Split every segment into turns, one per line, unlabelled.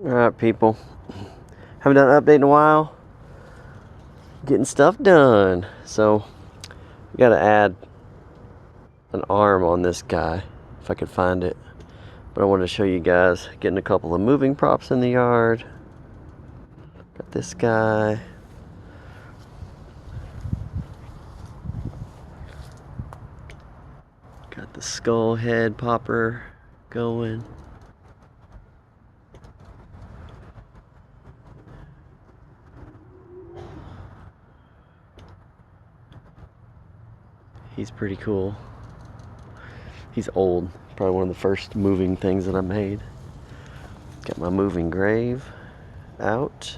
Alright, people. Haven't done an update in a while. Getting stuff done. So, we gotta add an arm on this guy, if I could find it. But I wanted to show you guys getting a couple of moving props in the yard. Got this guy. Got the skull head popper going. He's pretty cool. He's old. Probably one of the first moving things that I made. Got my moving grave out.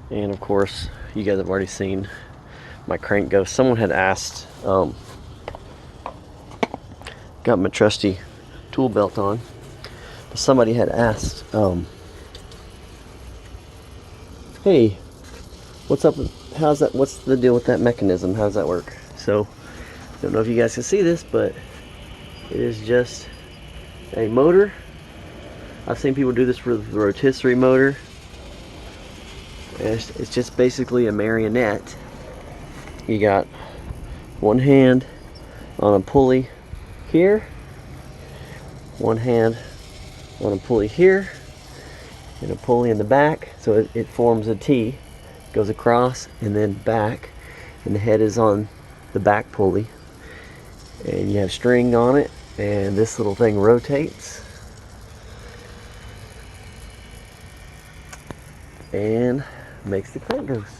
And of course, you guys have already seen my crank ghost. Someone had asked, got my trusty tool belt on. But somebody had asked, hey, what's up? How's that? What's the deal with that mechanism? How does that work? So, don't know if you guys can see this, but it is just a motor. I've seen people do this with the rotisserie motor. It's just basically a marionette. You got one hand on a pulley here, one hand on a pulley here, and a pulley in the back, so it forms a T, goes across and then back, and the head is on the back pulley, and you have string on it, and this little thing rotates and makes the crank ghost.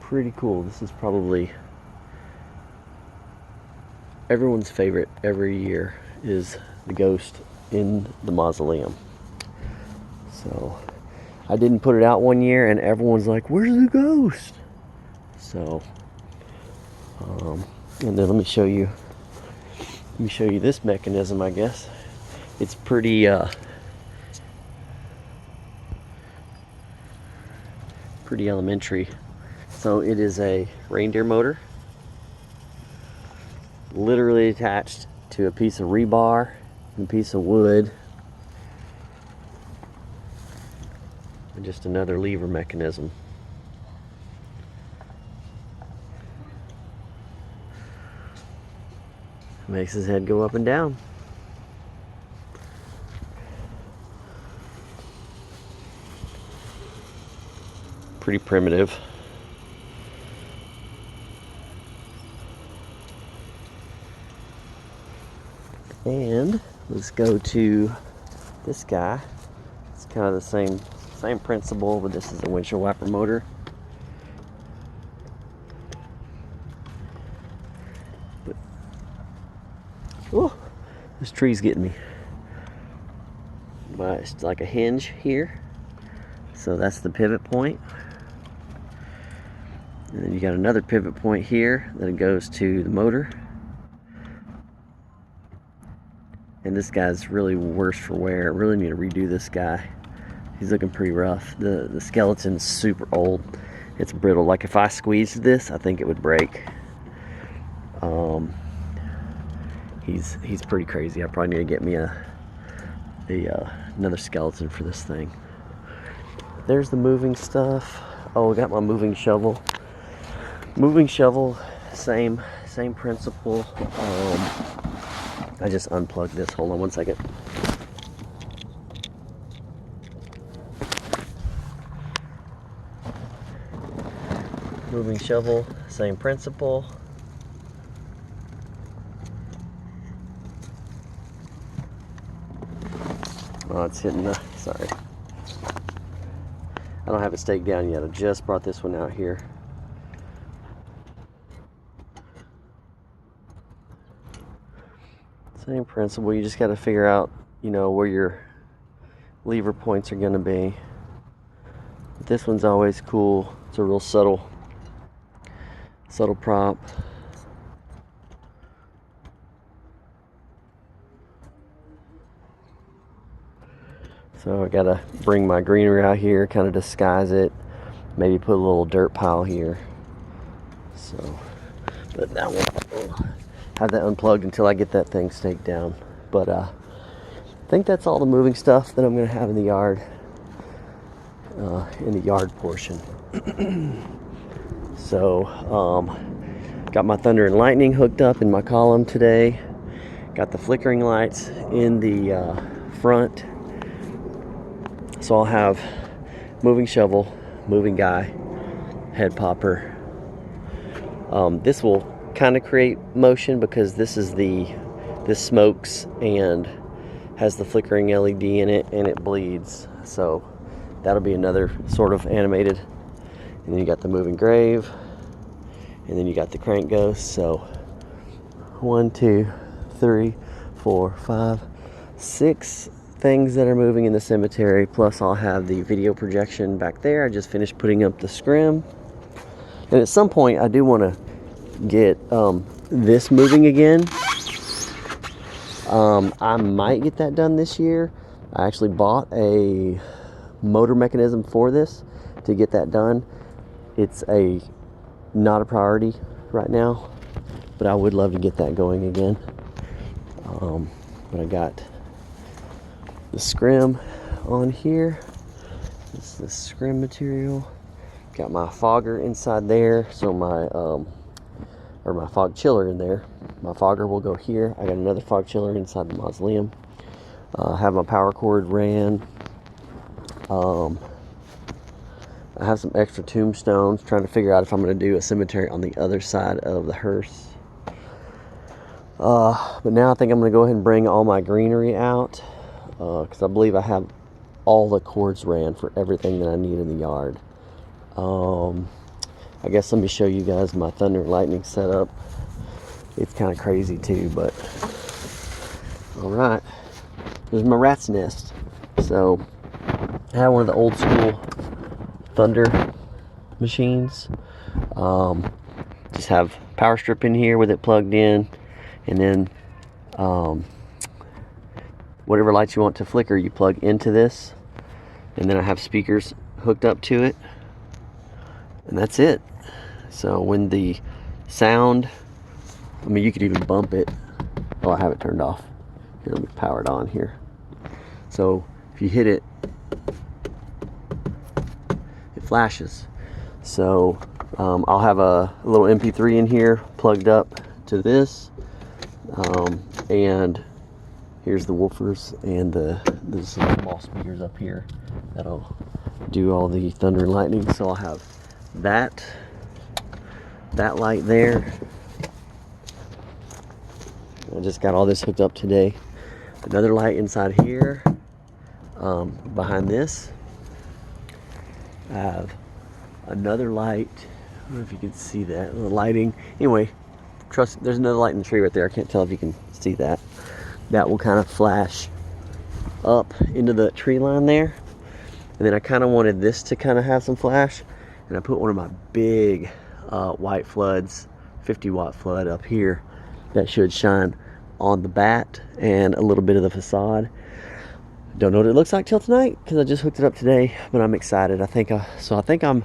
Pretty cool. This is probably everyone's favorite every year, is the ghost in the mausoleum. So I didn't put it out one year and everyone's like, where's the ghost? So and then let me show you this mechanism. I guess it's pretty elementary. So it is a reindeer motor, literally attached to a piece of rebar and a piece of wood, and just another lever mechanism. Makes his head go up and down. Pretty primitive. And let's go to this guy. It's kind of the same principle, but this is a windshield wiper motor. Oh, this tree's getting me. But it's like a hinge here. So that's the pivot point. And then you got another pivot point here that goes to the motor. And this guy's really worse for wear. I really need to redo this guy. He's looking pretty rough. The skeleton's super old. It's brittle. Like if I squeezed this, I think it would break. He's pretty crazy. I probably need to get me another skeleton for this thing. There's the moving stuff. Oh, I got my moving shovel. Moving shovel, same principle. I just unplugged this. Hold on one second. Moving shovel, same principle. Oh, it's hitting the, sorry. I don't have it staked down yet. I just brought this one out here. Same principle. You just got to figure out, where your lever points are going to be. But this one's always cool. It's a real subtle prop. So I gotta bring my greenery out here, kind of disguise it, maybe put a little dirt pile here. So, but that one, have that unplugged until I get that thing staked down. But I think that's all the moving stuff that I'm gonna have in the yard portion. So got my thunder and lightning hooked up in my column today. Got the flickering lights in the front. So I'll have moving shovel, moving guy, head popper. This will kind of create motion because this smokes and has the flickering LED in it, and it bleeds. So that'll be another sort of animated. And then you got the moving grave, and then you got the crank ghost. So 1, 2, 3, 4, 5, 6 things that are moving in the cemetery. Plus I'll have the video projection back there. I just finished putting up the scrim. And at some point I do want to get this moving again. I might get that done this year. I actually bought a motor mechanism for this to get that done. It's not a priority right now, but I would love to get that going again. But I got the scrim on here. This is the scrim material. Got my fogger inside there, so my fog chiller in there. My fogger will go here. I got another fog chiller inside the mausoleum. Have my power cord ran. I have some extra tombstones, trying to figure out if I'm going to do a cemetery on the other side of the hearse. But now I think I'm going to go ahead and bring all my greenery out, because I believe I have all the cords ran for everything that I need in the yard. I guess let me show you guys my thunder and lightning setup. It's kind of crazy too, but alright. There's my rat's nest. So I have one of the old school thunder machines. Just have power strip in here with it plugged in, and then whatever lights you want to flicker, you plug into this, and then I have speakers hooked up to it, and that's it. So when the sound, I mean, you could even bump it. Oh, I have it turned off. Here, let me power it on here. So if you hit it, it flashes. So I'll have a little MP3 in here plugged up to this, and here's the woofers and there's some small speakers up here that'll do all the thunder and lightning. So I'll have that light there. I just got all this hooked up today. Another light inside here. Behind this, I have another light. I don't know if you can see that, the lighting. Anyway, trust, there's another light in the tree right there. I can't tell if you can see that. That will kind of flash up into the tree line there. And then I kind of wanted this to kind of have some flash, and I put one of my big white floods, 50-watt flood up here that should shine on the bat and a little bit of the facade. Don't know what it looks like till tonight because I just hooked it up today, but I'm excited. I think I'm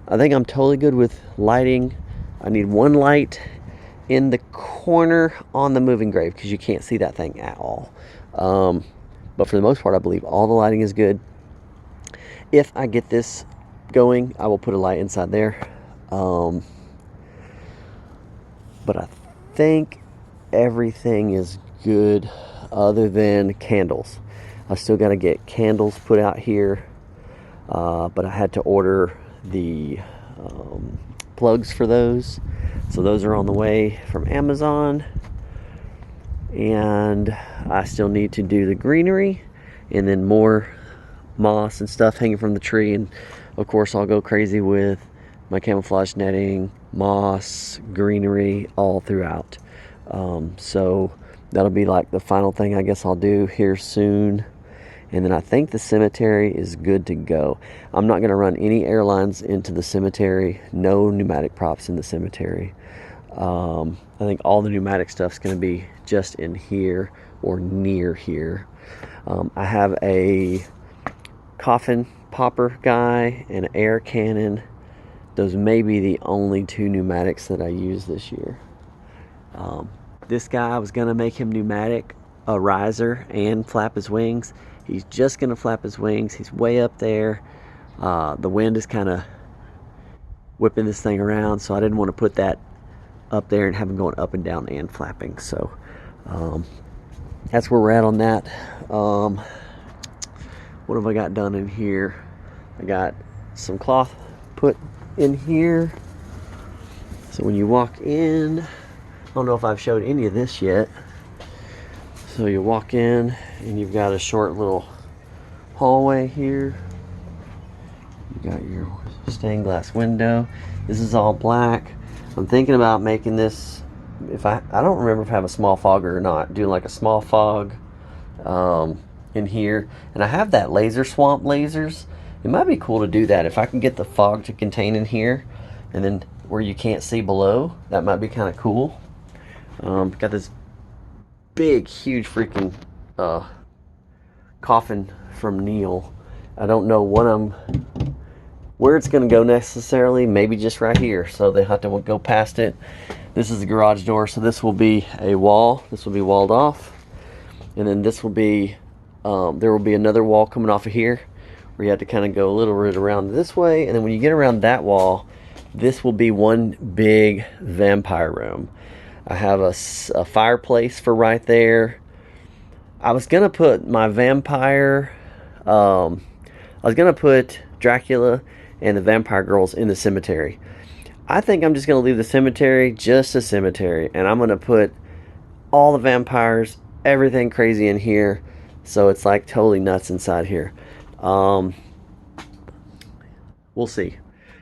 totally good with lighting. I need one light in the corner on the moving grave because you can't see that thing at all. But for the most part, I believe all the lighting is good. If I get this going, I will put a light inside there. But I think everything is good other than candles. I still got to get candles put out here, but I had to order the plugs for those, so those are on the way from Amazon. And I still need to do the greenery, and then more moss and stuff hanging from the tree, and of course I'll go crazy with my camouflage netting, moss, greenery all throughout. So that'll be like the final thing I guess I'll do here soon. And then I think the cemetery is good to go. I'm not going to run any airlines into the cemetery. No pneumatic props in the cemetery. I think all the pneumatic stuff's going to be just in here or near here. I have a coffin popper guy and an air cannon. Those may be the only 2 pneumatics that I use this year. This guy, I was gonna make him pneumatic, a riser, and flap his wings. He's just gonna flap his wings. He's way up there. The wind is kind of whipping this thing around, so I didn't want to put that up there and have him going up and down and flapping. So that's where we're at on that. What have I got done in here? I got some cloth put in here, so when you walk in, I don't know if I've showed any of this yet. So you walk in and you've got a short little hallway here. You got your stained glass window. This is all black. I'm thinking about making this, if I don't remember if I have a small fogger or not, doing like a small fog in here. And I have that laser swamp lasers. It might be cool to do that if I can get the fog to contain in here, and then where you can't see below, that might be kind of cool. Got this big, huge freaking coffin from Neil. I don't know where it's going to go necessarily. Maybe just right here, so they have to go past it. This is the garage door, so this will be a wall. This will be walled off, and then this will be there will be another wall coming off of here, where you have to kind of go a little bit around this way, and then when you get around that wall, this will be one big vampire room. I have a fireplace for right there. I was gonna put my vampire, I was gonna put Dracula and the vampire girls in the cemetery. I think I'm just gonna leave the cemetery just a cemetery, and I'm gonna put all the vampires, everything crazy in here, so it's like totally nuts inside here. We'll see.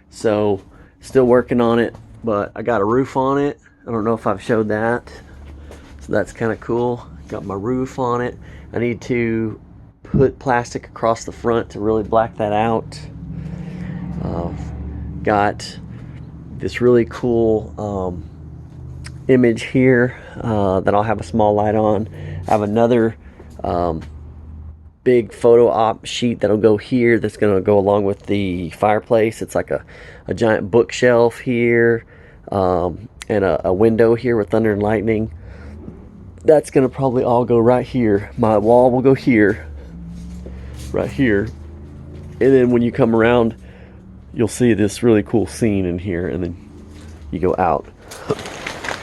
So still working on it, but I got a roof on it. I don't know if I've showed that, so that's kind of cool. Got my roof on it. I need to put plastic across the front to really black that out. Got this really cool image here that I'll have a small light on. I have another big photo op sheet that'll go here, that's going to go along with the fireplace. It's like a giant bookshelf here, and a window here with thunder and lightning. That's going to probably all go right here. My wall will go here, right here, and then when you come around, you'll see this really cool scene in here, and then you go out.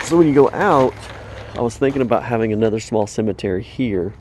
So when you go out, I was thinking about having another small cemetery here,